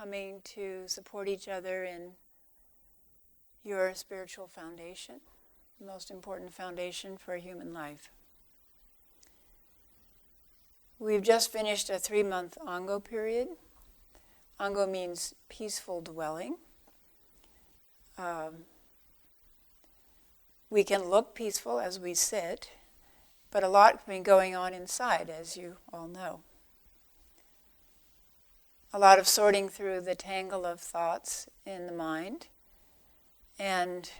coming to support each other in your spiritual foundation, the most important foundation for human life. We've just finished a 3-month Ango period. Ango means peaceful dwelling. We can look peaceful as we sit, but a lot has been going on inside, as you all know. A lot of sorting through the tangle of thoughts in the mind, and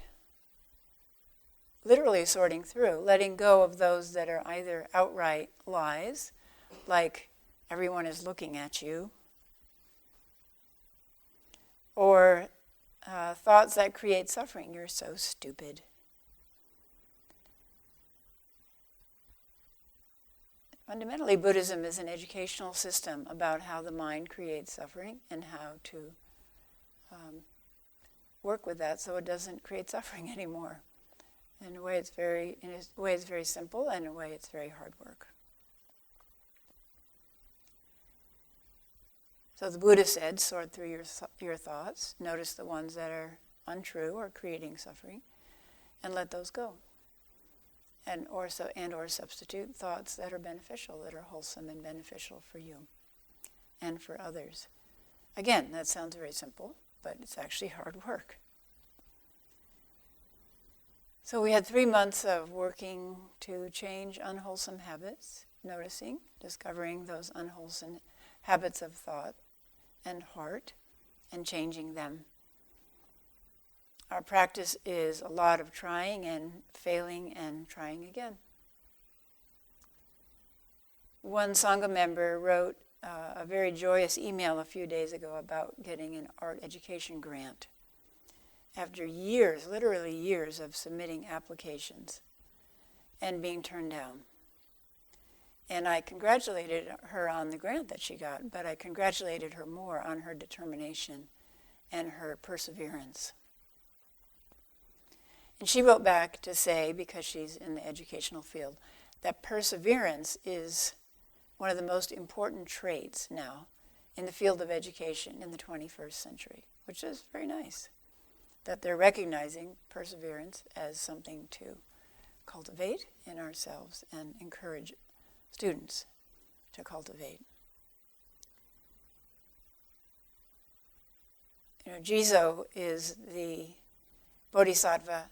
literally sorting through, letting go of those that are either outright lies, like everyone is looking at you, or thoughts that create suffering. You're so stupid. Fundamentally, Buddhism is an educational system about how the mind creates suffering and how to work with that so it doesn't create suffering anymore. In a way, it's very simple, and in a way, it's very hard work. So the Buddha said, sort through your thoughts, notice the ones that are untrue or creating suffering, and let those go. And or substitute thoughts that are beneficial, that are wholesome and beneficial for you and for others. Again, that sounds very simple, but it's actually hard work. So we had 3 months of working to change unwholesome habits, noticing, discovering those unwholesome habits of thought and heart, and changing them. Our practice is a lot of trying and failing and trying again. One Sangha member wrote a very joyous email a few days ago about getting an art education grant after years, literally years, of submitting applications and being turned down. And I congratulated her on the grant that she got, but I congratulated her more on her determination and her perseverance. And she wrote back to say, because she's in the educational field, that perseverance is one of the most important traits now in the field of education in the 21st century, which is very nice, that they're recognizing perseverance as something to cultivate in ourselves and encourage students to cultivate. Jizo is the bodhisattva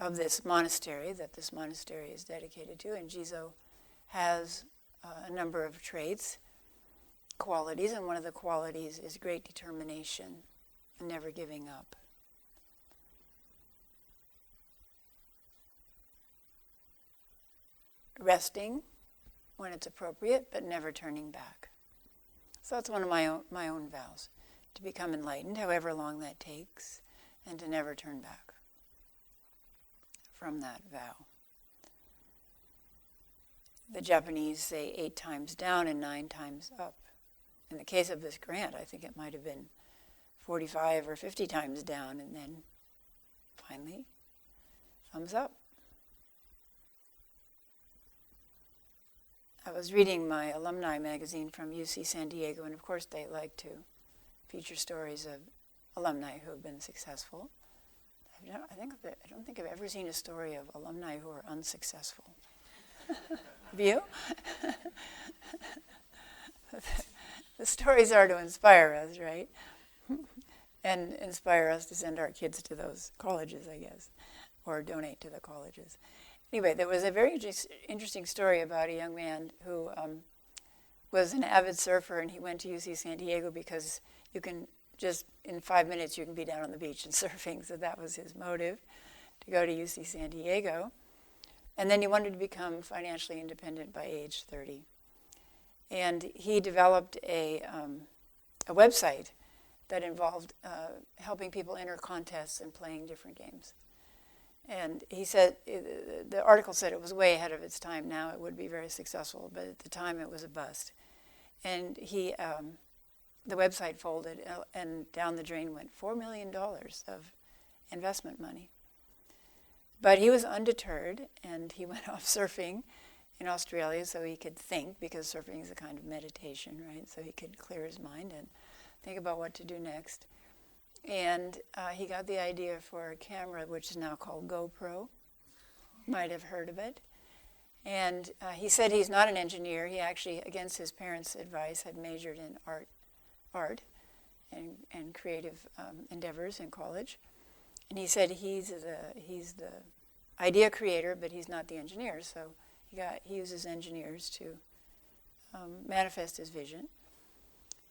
of this monastery that this monastery is dedicated to, and Jizo has a number of traits, qualities, and one of the qualities is great determination and never giving up. Resting when it's appropriate, but never turning back. So that's one of my own vows, to become enlightened, however long that takes, and to never turn back from that vow. The Japanese say 8 times down and 9 times up. In the case of this grant, I think it might have been 45 or 50 times down, and then finally, thumbs up. I was reading my alumni magazine from UC San Diego, and of course they like to feature stories of alumni who have been successful. I don't think I've ever seen a story of alumni who are unsuccessful. Have you? The stories are to inspire us, right? And inspire us to send our kids to those colleges, I guess, or donate to the colleges. Anyway, there was a very interesting story about a young man who was an avid surfer, and he went to UC San Diego because you can just, in 5 minutes, you can be down on the beach and surfing. So that was his motive, to go to UC San Diego. And then he wanted to become financially independent by age 30. And he developed a website that involved helping people enter contests and playing different games. And he said, the article said it was way ahead of its time. Now it would be very successful, but at the time it was a bust. And the website folded, and down the drain went $4 million of investment money. But he was undeterred, and he went off surfing in Australia so he could think, because surfing is a kind of meditation, right? So he could clear his mind and think about what to do next. And he got the idea for a camera, which is now called GoPro. Might have heard of it. And he said he's not an engineer. He actually, against his parents' advice, had majored in art and creative endeavors in college. And he said he's the idea creator, but he's not the engineer. So he uses engineers to manifest his vision.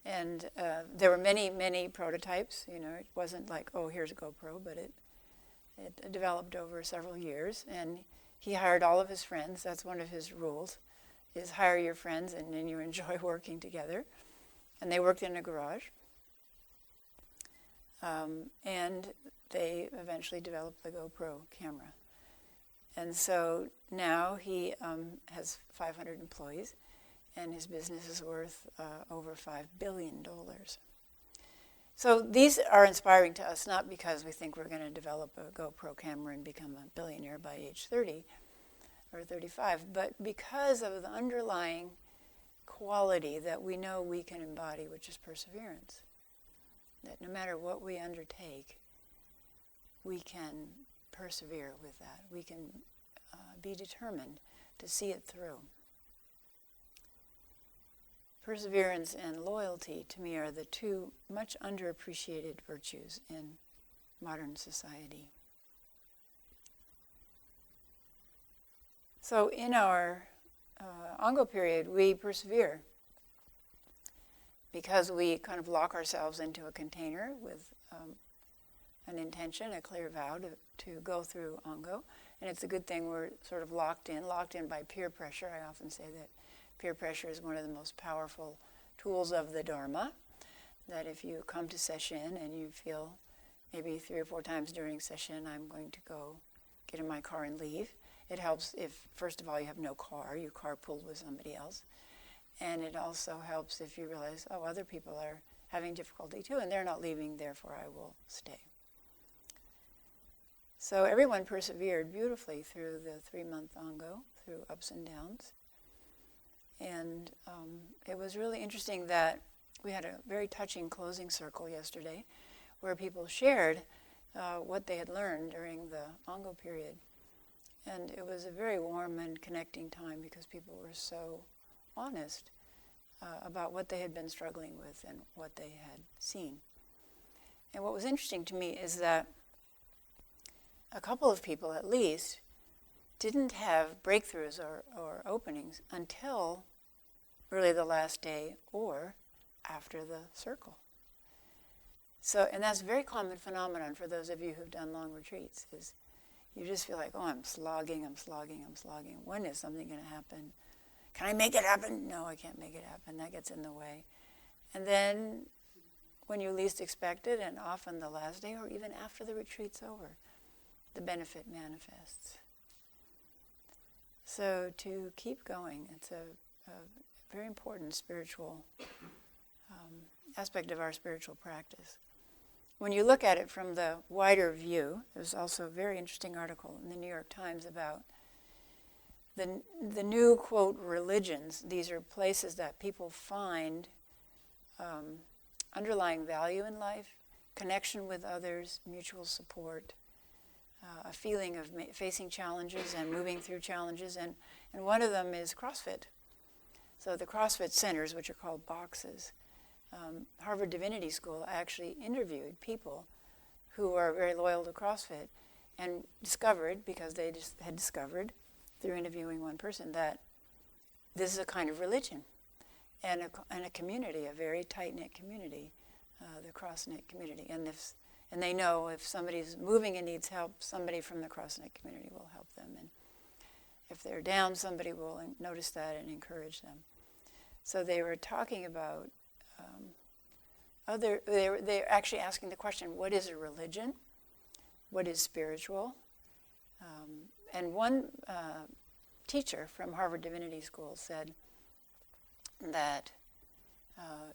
And there were many, many prototypes. You know, it wasn't like, oh, here's a GoPro, but it developed over several years. And he hired all of his friends. That's one of his rules, is hire your friends and then you enjoy working together. And they worked in a garage. And they eventually developed the GoPro camera. And so now he has 500 employees, and his business is worth over $5 billion. So these are inspiring to us, not because we think we're going to develop a GoPro camera and become a billionaire by age 30 or 35, but because of the underlying quality that we know we can embody, which is perseverance. That no matter what we undertake, we can persevere with that. We can be determined to see it through. Perseverance and loyalty, to me, are the two much underappreciated virtues in modern society. So in our Ango period, we persevere because we kind of lock ourselves into a container with an intention, a clear vow to go through Ango. And it's a good thing we're sort of locked in by peer pressure. I often say that peer pressure is one of the most powerful tools of the Dharma, that if you come to session and you feel maybe 3 or 4 times during session, I'm going to go get in my car and leave. It helps if, first of all, you have no car, you carpool with somebody else. And it also helps if you realize, oh, other people are having difficulty too, and they're not leaving, therefore I will stay. So everyone persevered beautifully through the 3-month Ango, through ups and downs. And it was really interesting that we had a very touching closing circle yesterday where people shared what they had learned during the Ango period. And it was a very warm and connecting time because people were so honest about what they had been struggling with and what they had seen. And what was interesting to me is that a couple of people at least didn't have breakthroughs or openings until really the last day or after the circle. So, and that's a very common phenomenon for those of you who've done long retreats, is you just feel like, oh, I'm slogging. When is something going to happen? Can I make it happen? No, I can't make it happen. That gets in the way. And then when you least expect it, and often the last day or even after the retreat's over, the benefit manifests. So to keep going, it's a very important spiritual aspect of our spiritual practice. When you look at it from the wider view, there's also a very interesting article in the New York Times about the new, quote, religions. These are places that people find underlying value in life, connection with others, mutual support, a feeling of facing challenges and moving through challenges. And one of them is CrossFit. So the CrossFit centers, which are called boxes, Harvard Divinity School actually interviewed people who are very loyal to CrossFit and discovered, because they just had discovered through interviewing one person, that this is a kind of religion and a community, a very tight-knit community, the cross-knit community. And they know if somebody's moving and needs help, somebody from the cross-knit community will help them. And if they're down, somebody will notice that and encourage them. So they were talking about they're actually asking the question, what is a religion? What is spiritual? And one teacher from Harvard Divinity School said that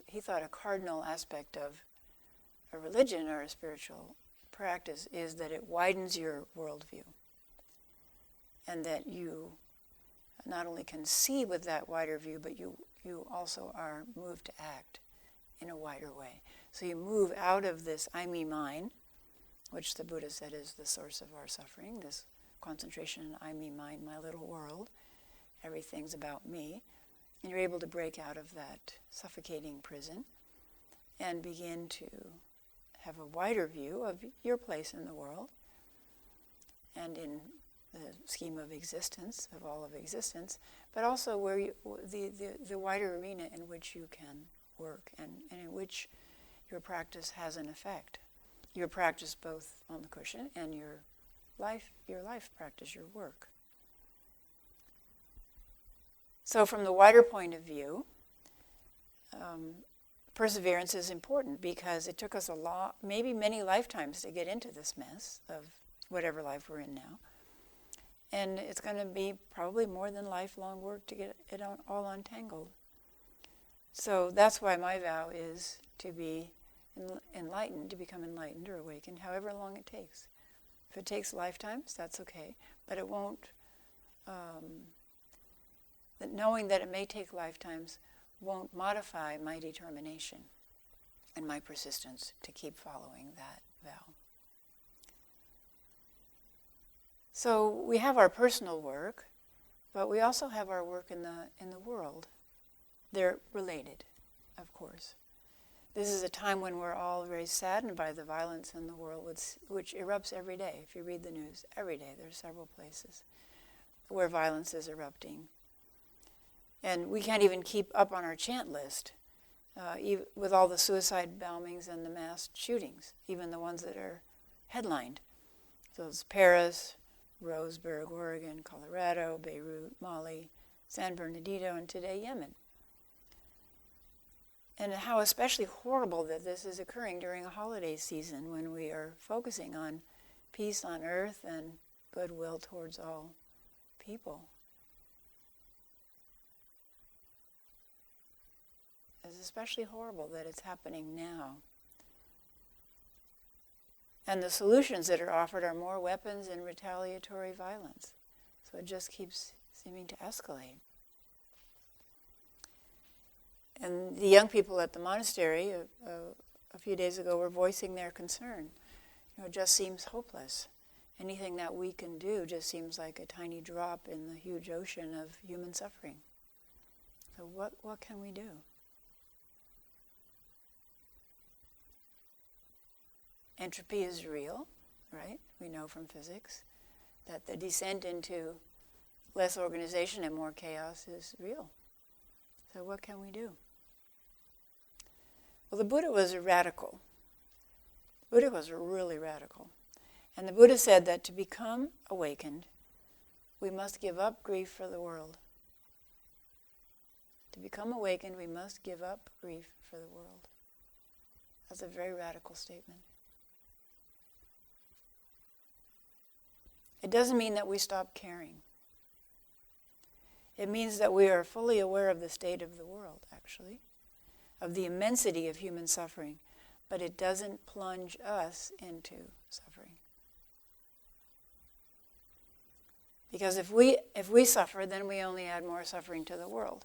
he thought a cardinal aspect of a religion or a spiritual practice is that it widens your worldview, and that you not only can see with that wider view, but you also are moved to act in a wider way. So you move out of this I, me, mine, which the Buddha said is the source of our suffering, this concentration in I, me, mine, my little world. Everything's about me. And you're able to break out of that suffocating prison and begin to have a wider view of your place in the world and in the scheme of existence, of all of existence, but also where the wider arena in which you can work and in which your practice has an effect. Your practice both on the cushion and your life practice, your work. So from the wider point of view, perseverance is important because it took us a lot, maybe many lifetimes to get into this mess of whatever life we're in now. And it's going to be probably more than lifelong work to get it all untangled. So that's why my vow is to be enlightened, to become enlightened or awakened, however long it takes. If it takes lifetimes, that's okay, but it won't, that knowing that it may take lifetimes won't modify my determination and my persistence to keep following that vow. So we have our personal work, but we also have our work in the world. They're related, of course. This is a time when we're all very saddened by the violence in the world, which erupts every day. If you read the news, every day there's several places where violence is erupting. And we can't even keep up on our chant list with all the suicide bombings and the mass shootings, even the ones that are headlined. So it's Paris, Roseburg, Oregon, Colorado, Beirut, Mali, San Bernardino, and today Yemen. And how especially horrible that this is occurring during a holiday season when we are focusing on peace on earth and goodwill towards all people. It's especially horrible that it's happening now. And the solutions that are offered are more weapons and retaliatory violence. So it just keeps seeming to escalate. And the young people at the monastery a few days ago were voicing their concern. It just seems hopeless. Anything that we can do just seems like a tiny drop in the huge ocean of human suffering. So what can we do? Entropy is real, right? We know from physics that the descent into less organization and more chaos is real. So what can we do? Well, the Buddha was a radical. The Buddha was really radical. And the Buddha said that to become awakened, we must give up grief for the world. To become awakened, we must give up grief for the world. That's a very radical statement. It doesn't mean that we stop caring. It means that we are fully aware of the state of the world, actually, of the immensity of human suffering, but it doesn't plunge us into suffering. Because if we suffer, then we only add more suffering to the world.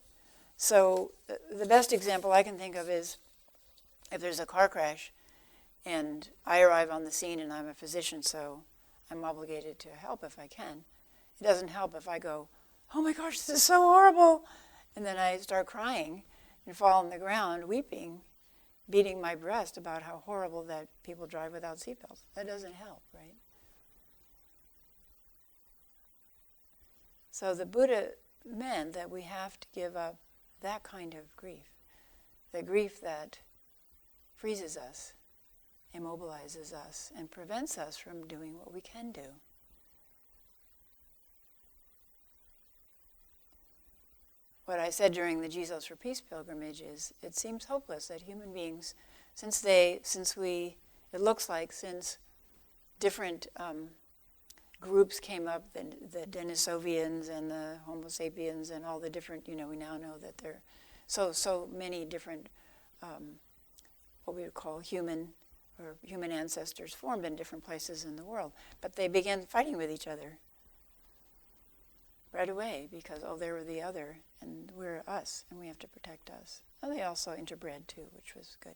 So the best example I can think of is if there's a car crash and I arrive on the scene and I'm a physician, so I'm obligated to help if I can. It doesn't help if I go, oh my gosh, this is so horrible. And then I start crying and fall on the ground, weeping, beating my breast about how horrible that people drive without seatbelts. That doesn't help, right? So the Buddha meant that we have to give up that kind of grief, the grief that freezes us, immobilizes us, and prevents us from doing what we can do. What I said during the Jesus for Peace pilgrimage is, it seems hopeless that human beings, since different groups came up, the Denisovians and the Homo sapiens and all the different, we now know that there are so many different, what we would call human ancestors formed in different places in the world. But they began fighting with each other right away because, they were the other and we're us and we have to protect us. And they also interbred too, which was good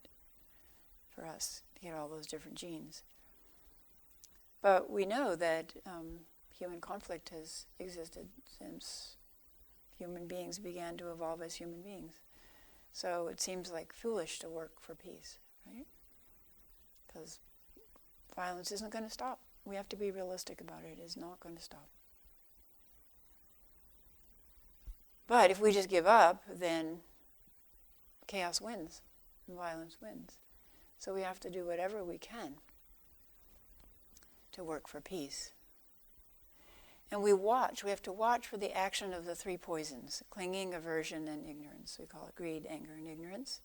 for us to get all those different genes. But we know that human conflict has existed since human beings began to evolve as human beings. So it seems like foolish to work for peace, right? Because violence isn't going to stop. We have to be realistic about it. It is not going to stop. But if we just give up, then chaos wins and violence wins. So we have to do whatever we can to work for peace. And we have to watch for the action of the three poisons: clinging, aversion, and ignorance. We call it greed, anger, and ignorance,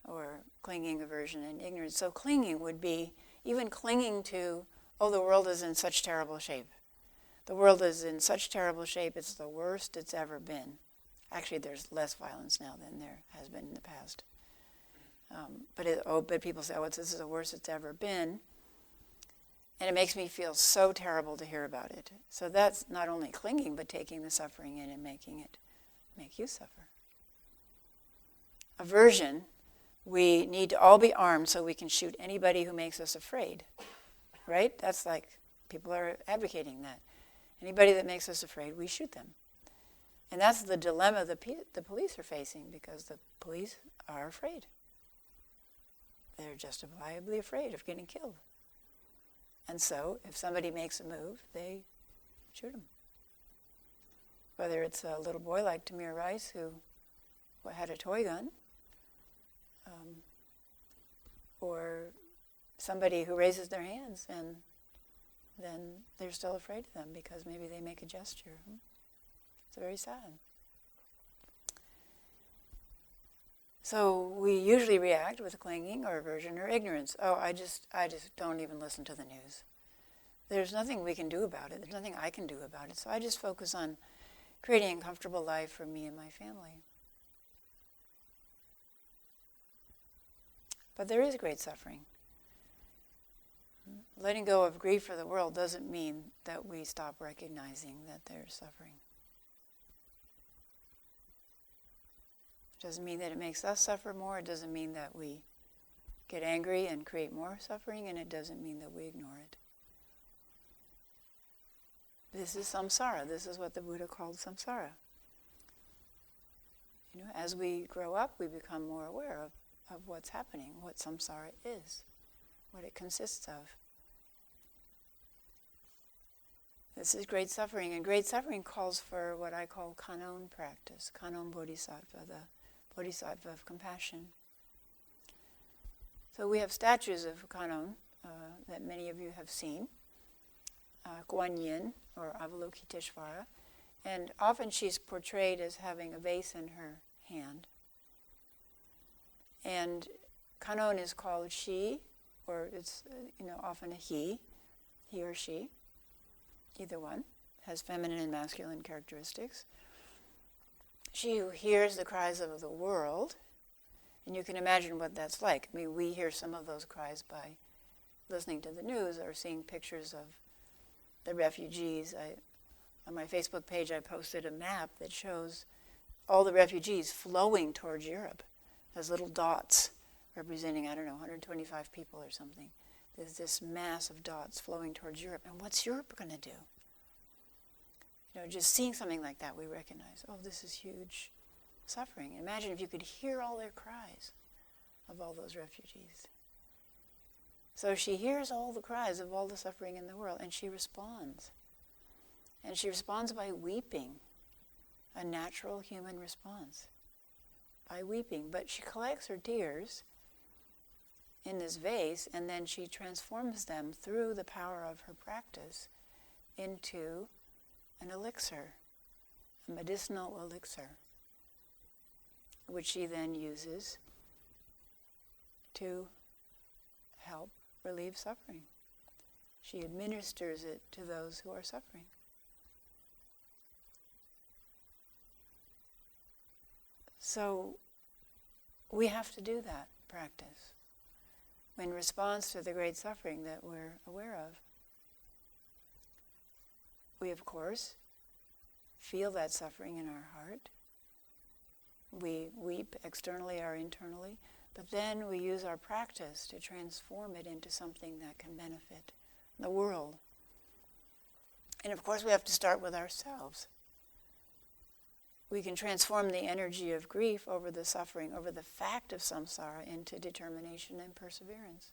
or clinging, aversion, and ignorance. So clinging would be even clinging to, oh, the world is in such terrible shape. The world is in such terrible shape, it's the worst it's ever been. Actually, there's less violence now than there has been in the past. But people say, this is the worst it's ever been. And it makes me feel so terrible to hear about it. So that's not only clinging, but taking the suffering in and making it make you suffer. Aversion, we need to all be armed so we can shoot anybody who makes us afraid. Right? That's like, people are advocating that. Anybody that makes us afraid, we shoot them. And that's the dilemma the police are facing, because the police are afraid. They're justifiably afraid of getting killed. And so, if somebody makes a move, they shoot him. Whether it's a little boy like Tamir Rice who had a toy gun, or somebody who raises their hands and then they're still afraid of them because maybe they make a gesture. It's very sad. So we usually react with clinging or aversion or ignorance. Oh, I just don't even listen to the news. There's nothing we can do about it. There's nothing I can do about it. So I just focus on creating a comfortable life for me and my family. But there is great suffering. Letting go of grief for the world doesn't mean that we stop recognizing that there's suffering. It doesn't mean that it makes us suffer more. It doesn't mean that we get angry and create more suffering, and it doesn't mean that we ignore it. This is samsara. This is what the Buddha called samsara. As we grow up, we become more aware of what's happening, what samsara is, what it consists of. This is great suffering, and great suffering calls for what I call kanon practice, kanon bodhisattva, the bodhisattva of compassion. So we have statues of Kanon that many of you have seen, Guan Yin, or Avalokiteshvara, and often she's portrayed as having a vase in her hand. And Kanon is called she, or it's often a he or she, either one, has feminine and masculine characteristics. She who hears the cries of the world, and you can imagine what that's like. I mean, we hear some of those cries by listening to the news or seeing pictures of the refugees. On my Facebook page, I posted a map that shows all the refugees flowing towards Europe as little dots representing, 125 people or something. There's this mass of dots flowing towards Europe. And what's Europe going to do? Just seeing something like that, we recognize, this is huge suffering. Imagine if you could hear all their cries of all those refugees. So she hears all the cries of all the suffering in the world, and she responds. And she responds by weeping, a natural human response, by weeping. But she collects her tears in this vase, and then she transforms them through the power of her practice into an elixir, a medicinal elixir, which she then uses to help relieve suffering. She administers it to those who are suffering. So we have to do that practice in response to the great suffering that we're aware of. We, of course, feel that suffering in our heart. We weep externally or internally, but then we use our practice to transform it into something that can benefit the world. And of course we have to start with ourselves. We can transform the energy of grief over the suffering, over the fact of samsara, into determination and perseverance.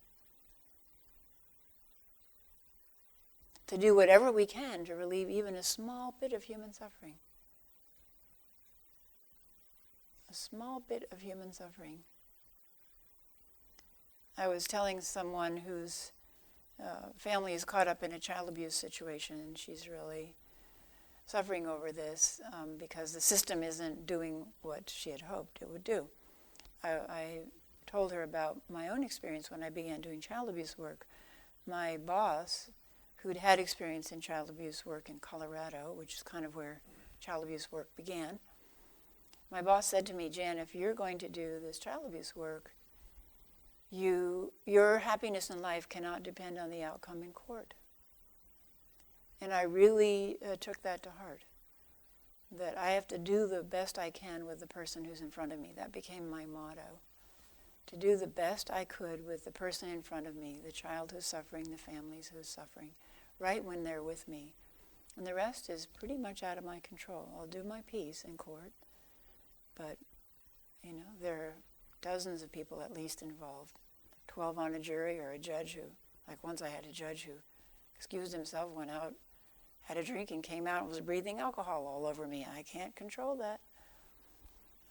To do whatever we can to relieve even a small bit of human suffering. A small bit of human suffering. I was telling someone whose family is caught up in a child abuse situation, and she's really suffering over this because the system isn't doing what she had hoped it would do. I told her about my own experience when I began doing child abuse work. My boss, who'd had experience in child abuse work in Colorado, which is kind of where child abuse work began, my boss said to me, "Jan, if you're going to do this child abuse work, your happiness in life cannot depend on the outcome in court." And I really took that to heart, that I have to do the best I can with the person who's in front of me. That became my motto, to do the best I could with the person in front of me, the child who's suffering, the families who's suffering, right when they're with me. And the rest is pretty much out of my control. I'll do my piece in court, but, there are dozens of people at least involved, 12 on a jury, or a judge who, like once I had a judge who excused himself, went out, had a drink, and came out and was breathing alcohol all over me. I can't control that.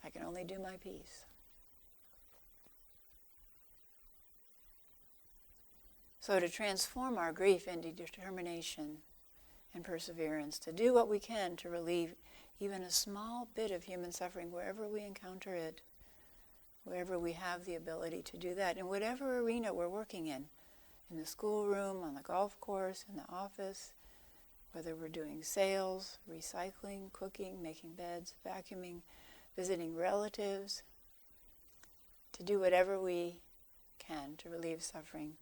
I can only do my piece. So to transform our grief into determination and perseverance, to do what we can to relieve even a small bit of human suffering wherever we encounter it, wherever we have the ability to do that, in whatever arena we're working in the schoolroom, on the golf course, in the office, whether we're doing sales, recycling, cooking, making beds, vacuuming, visiting relatives, to do whatever we can to relieve suffering.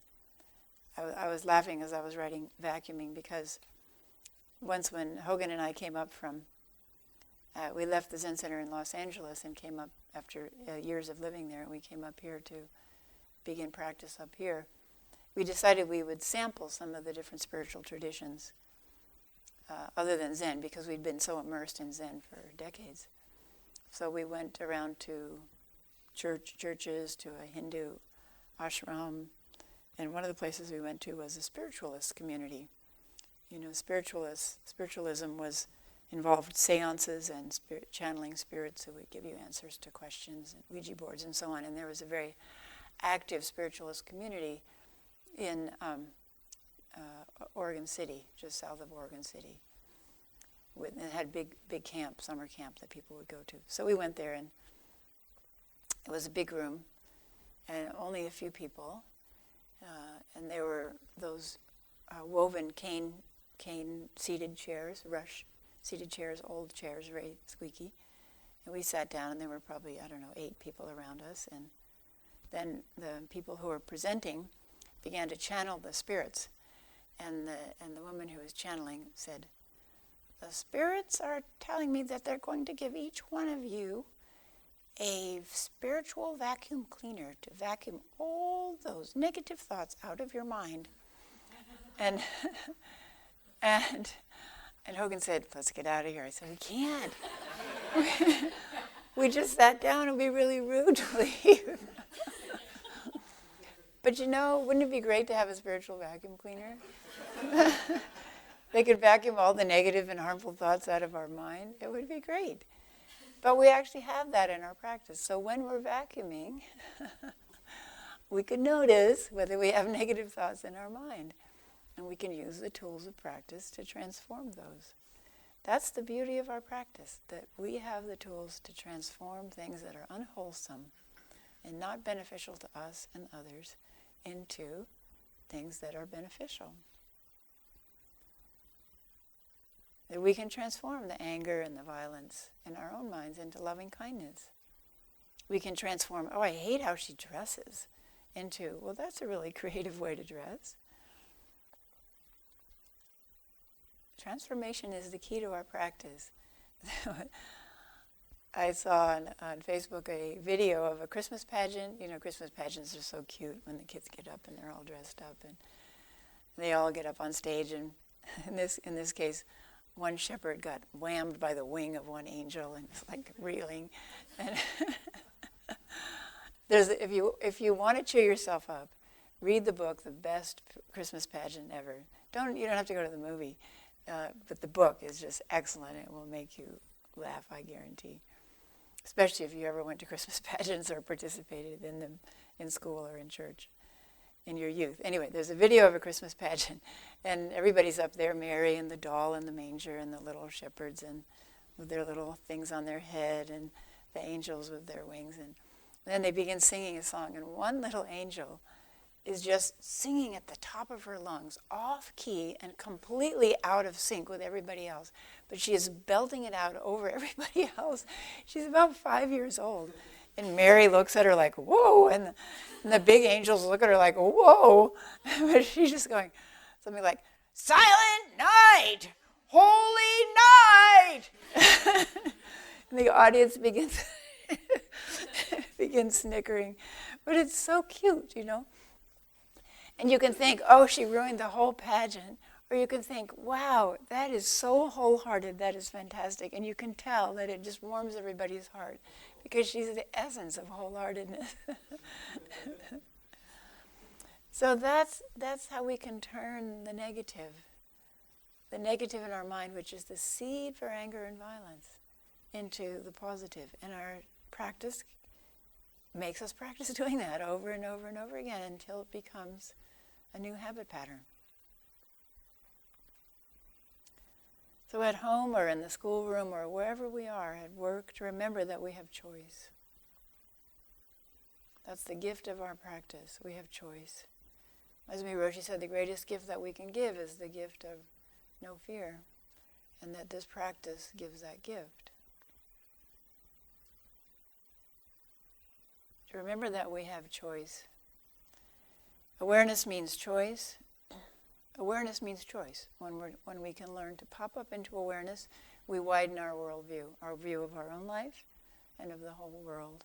I was laughing as I was writing vacuuming because once when Hogan and I came up from, we left the Zen Center in Los Angeles and came up after years of living there, and we came up here to begin practice up here. We decided we would sample some of the different spiritual traditions other than Zen, because we'd been so immersed in Zen for decades. So we went around to churches, to a Hindu ashram, and one of the places we went to was a spiritualist community. Spiritualism involved seances and channeling spirits who would give you answers to questions, and Ouija boards and so on. And there was a very active spiritualist community in Oregon City, just south of Oregon City. It had big camp, summer camp that people would go to. So we went there, and it was a big room, and only a few people. And there were those woven cane seated chairs, rush seated chairs, old chairs, very squeaky. And we sat down, and there were probably, 8 people around us. And then the people who were presenting began to channel the spirits. And the woman who was channeling said, "The spirits are telling me that they're going to give each one of you a spiritual vacuum cleaner to vacuum all those negative thoughts out of your mind." And Hogan said, "Let's get out of here." I said, "We can't. We just sat down. It would be really rude to leave." But wouldn't it be great to have a spiritual vacuum cleaner? They could vacuum all the negative and harmful thoughts out of our mind. It would be great. But we actually have that in our practice. So when we're vacuuming, we can notice whether we have negative thoughts in our mind. And we can use the tools of practice to transform those. That's the beauty of our practice, that we have the tools to transform things that are unwholesome and not beneficial to us and others into things that are beneficial. That we can transform the anger and the violence in our own minds into loving kindness. We can transform, "Oh, I hate how she dresses," into, "Well, that's a really creative way to dress." Transformation is the key to our practice. I saw on Facebook a video of a Christmas pageant. You know, Christmas pageants are so cute when the kids get up and they're all dressed up, and they all get up on stage. And in this case, one shepherd got whammed by the wing of one angel and was like reeling. And if you want to cheer yourself up, read the book, The Best Christmas Pageant Ever. You don't have to go to the movie, but the book is just excellent. It will make you laugh, I guarantee. Especially if you ever went to Christmas pageants or participated in them in school or in church in your youth. Anyway, there's a video of a Christmas pageant, and everybody's up there, Mary and the doll and the manger and the little shepherds and with their little things on their head and the angels with their wings. And then they begin singing a song, and one little angel is just singing at the top of her lungs, off key and completely out of sync with everybody else. But she is belting it out over everybody else. She's about 5 years old. And Mary looks at her like, whoa, and the big angels look at her like, whoa. But she's just going something like, silent night, holy night. And the audience begins snickering. But it's so cute, you know. And you can think, oh, she ruined the whole pageant. Or you can think, wow, that is so wholehearted, that is fantastic. And you can tell that it just warms everybody's heart because she's the essence of wholeheartedness. So that's how we can turn the negative in our mind, which is the seed for anger and violence, into the positive. And our practice makes us practice doing that over and over and over again until it becomes a new habit pattern. So at home or in the schoolroom or wherever we are at work, to remember that we have choice. That's the gift of our practice. We have choice. As Roshi said, the greatest gift that we can give is the gift of no fear, and that this practice gives that gift. To remember that we have choice. Awareness means choice. Awareness means choice. When we can learn to pop up into awareness, we widen our worldview, our view of our own life and of the whole world.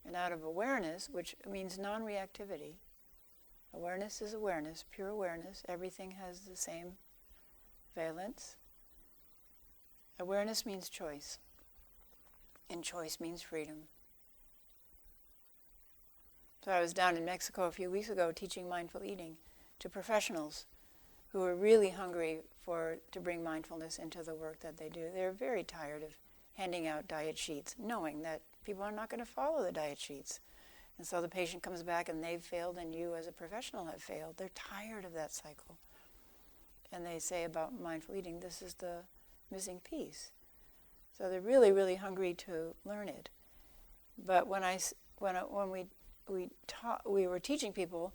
And out of awareness, which means non-reactivity, awareness is awareness, pure awareness, everything has the same valence. Awareness means choice, and choice means freedom. So I was down in Mexico a few weeks ago teaching mindful eating to professionals who are really hungry to bring mindfulness into the work that they do. They're very tired of handing out diet sheets, knowing that people are not going to follow the diet sheets. And so the patient comes back and they've failed and you as a professional have failed. They're tired of that cycle. And they say about mindful eating, this is the missing piece. So they're really, really hungry to learn it. But when we were teaching people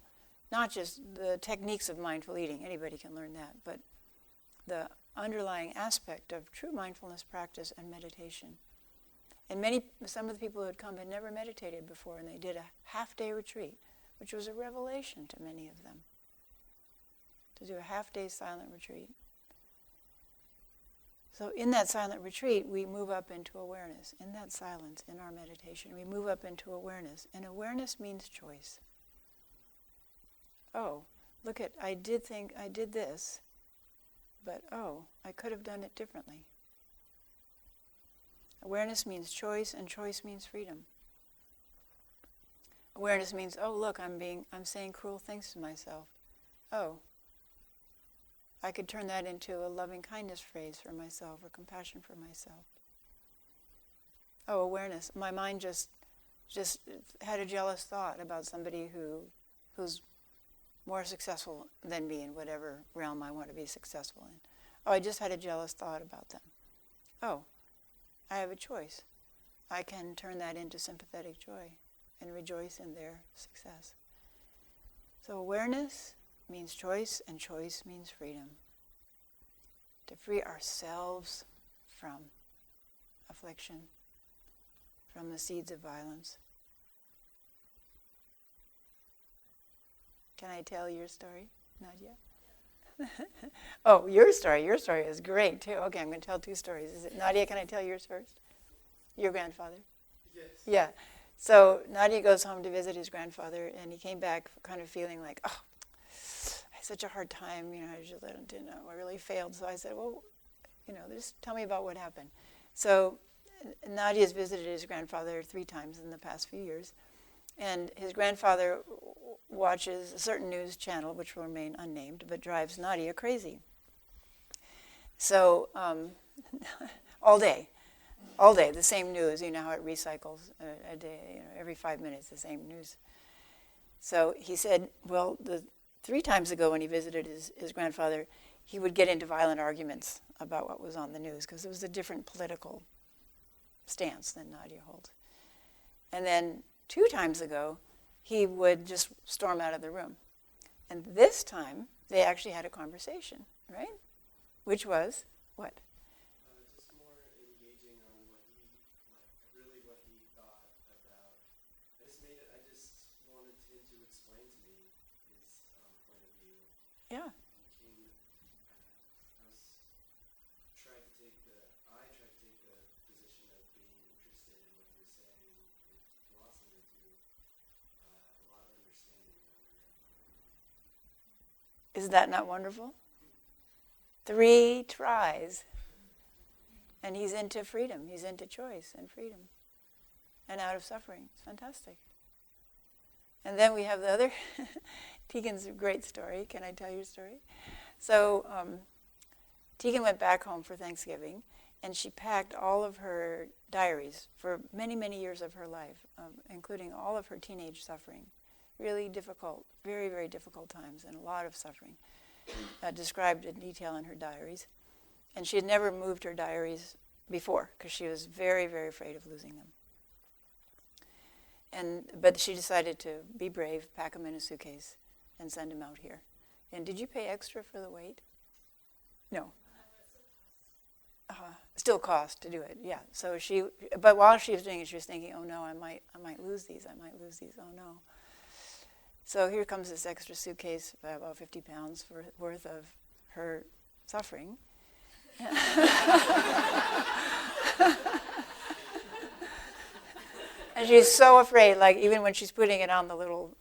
not just the techniques of mindful eating, anybody can learn that, but the underlying aspect of true mindfulness practice and meditation. And some of the people who had come had never meditated before, and they did a half-day retreat, which was a revelation to many of them, to do a half-day silent retreat. So in that silent retreat, we move up into awareness. In that silence, in our meditation, we move up into awareness. And awareness means choice. Oh, look I did this, but I could have done it differently. Awareness means choice, and choice means freedom. Awareness means, oh, look, I'm saying cruel things to myself. Oh, I could turn that into a loving kindness phrase for myself or compassion for myself. Oh, awareness. My mind just had a jealous thought about somebody who's more successful than me in whatever realm I want to be successful in. Oh, I just had a jealous thought about them. Oh, I have a choice. I can turn that into sympathetic joy and rejoice in their success. So awareness means choice, and choice means freedom. To free ourselves from affliction, from the seeds of violence. Can I tell your story, Nadia? Oh, your story is great too. Okay, I'm going to tell two stories. Is it Nadia? Can I tell yours first? Your grandfather? Yes. Yeah. So Nadia goes home to visit his grandfather, and he came back kind of feeling like, oh, I had such a hard time, I really failed. So I said, well, just tell me about what happened. So Nadia's visited his grandfather 3 times in the past few years, and his grandfather watches a certain news channel, which will remain unnamed, but drives Nadia crazy. So all day, the same news. You know how it recycles a day, every 5 minutes, the same news. So he said, well, the 3 times ago when he visited his grandfather, he would get into violent arguments about what was on the news because it was a different political stance than Nadia holds. And then 2 times ago, he would just storm out of the room. And this time, they actually had a conversation, right? Which was, what? Just more engaging on what he thought about. I just wanted him to explain to me his point of view. Yeah. I tried to take the position of being interested in what he was saying, and it blossomed into a lot of understanding about my grandfather. Is that not wonderful? 3 tries. And he's into freedom. He's into choice and freedom. And out of suffering. It's fantastic. And then we have the other, Tegan's a great story. Can I tell you a story? So Tegan went back home for Thanksgiving, and she packed all of her diaries for many, many years of her life, including all of her teenage suffering. Really difficult, very, very difficult times, and a lot of suffering, described in detail in her diaries. And she had never moved her diaries before, because she was very, very afraid of losing them. But she decided to be brave, pack them in a suitcase, and send them out here. And did you pay extra for the weight? No. Still cost to do it, yeah. So but while she was doing it, she was thinking, oh no, I might lose these, oh no. So here comes this extra suitcase, about 50 pounds worth of her suffering. And she's so afraid, like even when she's putting it on the little,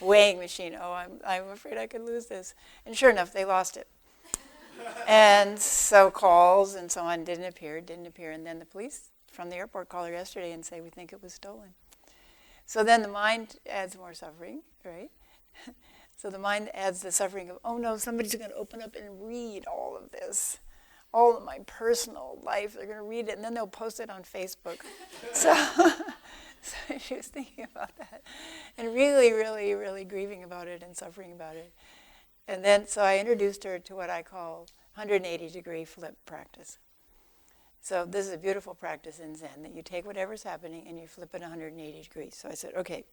weighing machine, I'm afraid I could lose this. And sure enough, they lost it. And so calls and so on didn't appear. And then the police from the airport called her yesterday and say, we think it was stolen. So then the mind adds more suffering, right? So the mind adds the suffering of, oh no, somebody's going to open up and read all of this. All of my personal life, they're going to read it, and then they'll post it on Facebook. So she was thinking about that. And really, really, really grieving about it and suffering about it. And then, so I introduced her to what I call 180-degree flip practice. So this is a beautiful practice in Zen, that you take whatever's happening and you flip it 180 degrees. So I said, okay,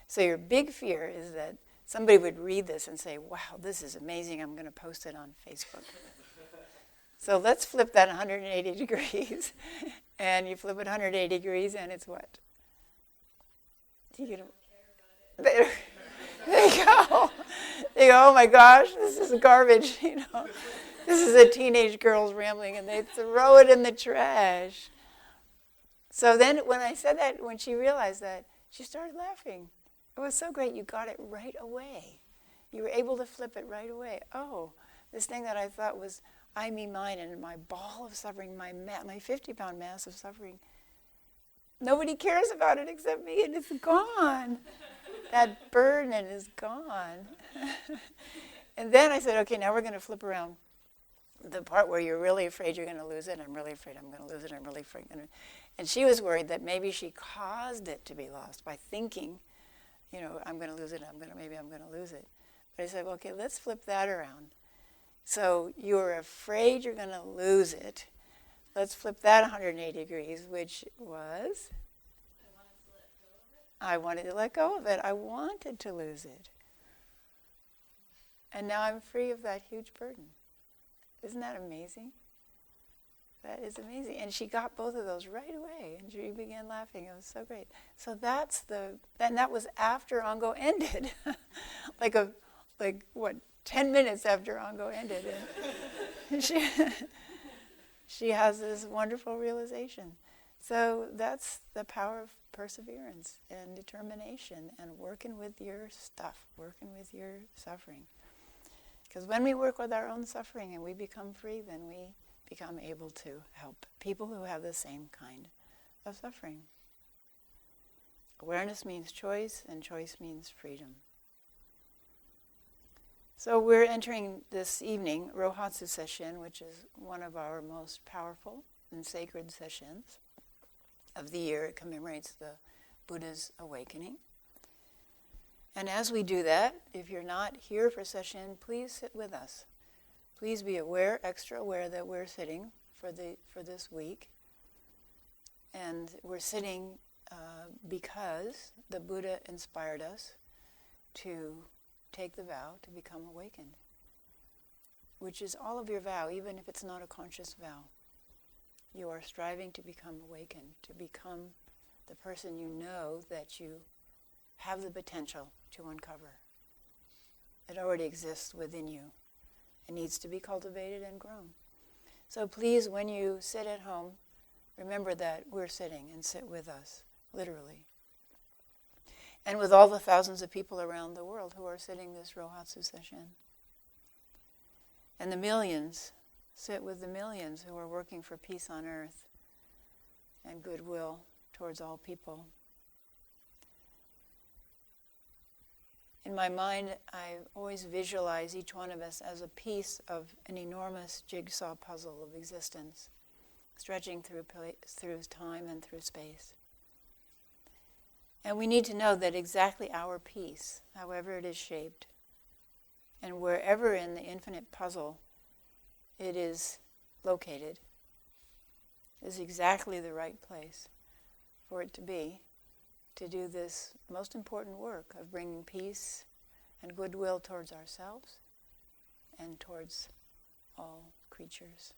so your big fear is that somebody would read this and say, wow, this is amazing, I'm going to post it on Facebook. So let's flip that 180 degrees. And you flip it 180 degrees and it's what? There you go. They go, oh my gosh, this is garbage, This is a teenage girl's rambling, and they throw it in the trash. So then when I said that, when she realized that, she started laughing. It was so great, you got it right away. You were able to flip it right away. Oh, this thing that I thought was I, me, mine, and my ball of suffering, my 50-pound mass of suffering, nobody cares about it except me, and it's gone. That burden is gone. And then I said, okay, now we're going to flip around the part where you're really afraid you're going to lose it. I'm really afraid I'm going to lose it. I'm really afraid. And she was worried that maybe she caused it to be lost by thinking, I'm going to lose it. Maybe I'm going to lose it. But I said, well, okay, let's flip that around. So you're afraid you're going to lose it. Let's flip that 180 degrees, which was? I wanted to let go of it. I wanted to lose it. And now I'm free of that huge burden. Isn't that amazing? That is amazing. And she got both of those right away, and she began laughing. It was so great. So that was after Ango ended. 10 minutes after Ango ended. And she has this wonderful realization So that's the power of perseverance and determination and working with your stuff, working with your suffering. Because when we work with our own suffering and we become free, then we become able to help people who have the same kind of suffering. Awareness means choice, and choice means freedom. So we're entering this evening Rohatsu session, which is one of our most powerful and sacred sessions of the year. It commemorates the Buddha's awakening. And as we do that, if you're not here for session, please sit with us. Please be aware, extra aware, that we're sitting for this week. And we're sitting because the Buddha inspired us to take the vow to become awakened, which is all of your vow, even if it's not a conscious vow. You are striving to become awakened, to become the person you know that you have the potential to uncover. It already exists within you. It needs to be cultivated and grown. So please, when you sit at home, remember that we're sitting, and sit with us, literally. And with all the thousands of people around the world who are sitting this Rohatsu session. And the millions, sit with the millions who are working for peace on earth and goodwill towards all people. In my mind, I always visualize each one of us as a piece of an enormous jigsaw puzzle of existence, stretching through time and through space. And we need to know that exactly our piece, however it is shaped, and wherever in the infinite puzzle it is located, is exactly the right place for it to be, to do this most important work of bringing peace and goodwill towards ourselves and towards all creatures.